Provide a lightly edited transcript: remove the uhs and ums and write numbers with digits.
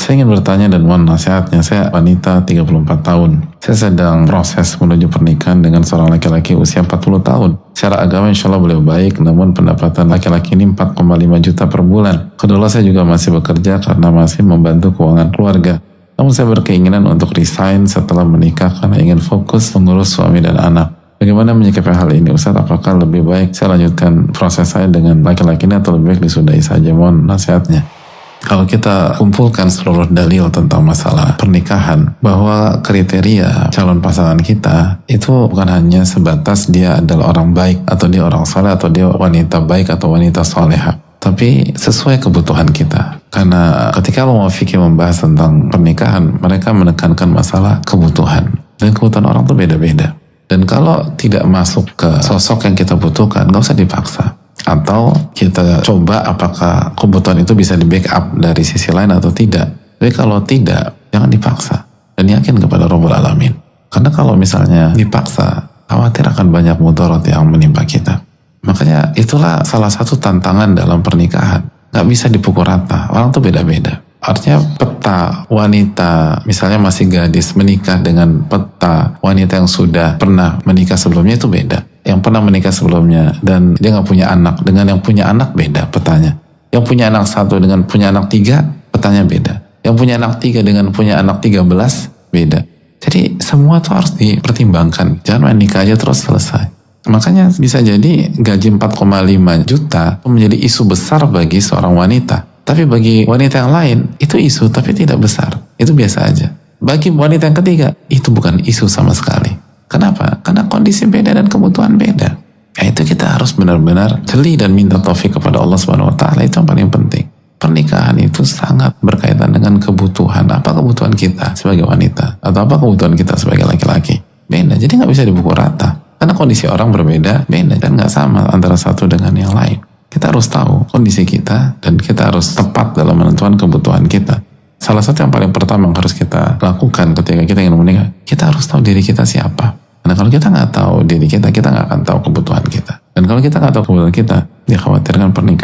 Saya ingin bertanya dan mohon nasihatnya. Saya wanita 34 tahun. Saya sedang proses menuju pernikahan dengan seorang laki-laki usia 40 tahun. Secara agama insya Allah beliau baik, namun pendapatan laki-laki ini 4,5 juta per bulan. Kedua saya juga masih bekerja karena masih membantu keuangan keluarga. Namun saya berkeinginan untuk resign setelah menikah karena ingin fokus mengurus suami dan anak. Bagaimana menyikapi hal ini Ustaz? Apakah lebih baik saya lanjutkan proses saya dengan laki-laki ini atau lebih baik disudahi saja? Mohon nasihatnya. Kalau kita kumpulkan seluruh dalil tentang masalah pernikahan, bahwa kriteria calon pasangan kita itu bukan hanya sebatas dia adalah orang baik, atau dia orang soleh, atau dia wanita baik atau wanita soleha, tapi sesuai kebutuhan kita. Karena ketika Allah fikir membahas tentang pernikahan, mereka menekankan masalah kebutuhan, dan kebutuhan orang itu beda-beda. Dan kalau tidak masuk ke sosok yang kita butuhkan, gak usah dipaksa. Atau kita coba apakah kebutuhan itu bisa di backup dari sisi lain atau tidak. Tapi kalau tidak, jangan dipaksa. Dan yakin kepada Rabbul Alamin. Karena kalau misalnya dipaksa, khawatir akan banyak mudarat yang menimpa kita. Makanya itulah salah satu tantangan dalam pernikahan. Gak bisa dipukul rata. Orang tuh beda-beda. Artinya peta wanita misalnya masih gadis menikah dengan peta wanita yang sudah pernah menikah sebelumnya itu beda. Yang pernah menikah sebelumnya dan dia gak punya anak dengan yang punya anak beda petanya. Yang punya anak 1 dengan punya anak 3 petanya beda. Yang punya anak 3 dengan punya anak 13 beda. Jadi semua itu harus dipertimbangkan. Jangan main nikah aja terus selesai. Makanya bisa jadi gaji 4,5 juta menjadi isu besar bagi seorang wanita. Tapi bagi wanita yang lain itu isu tapi tidak besar. Itu biasa aja. Bagi wanita yang ketiga itu bukan isu sama sekali. Kenapa? Karena kondisi beda dan kebutuhan beda. Ya itu kita harus benar-benar jeli dan minta taufik kepada Allah Subhanahu Wa Taala. Itu yang paling penting. Pernikahan itu sangat berkaitan dengan kebutuhan. Apa kebutuhan kita sebagai wanita? Atau apa kebutuhan kita sebagai laki-laki? Beda. Jadi nggak bisa dipukul rata. Karena kondisi orang berbeda, beda. Dan nggak sama antara satu dengan yang lain. Kita harus tahu kondisi kita dan kita harus tepat dalam menentukan kebutuhan kita. Salah satu yang paling pertama yang harus kita lakukan ketika kita ingin menikah, kita harus tahu diri kita siapa. Karena kalau kita nggak tahu diri kita nggak akan tahu kebutuhan kita. Dan kalau kita nggak tahu kebutuhan kita, dikhawatirkan pernikahan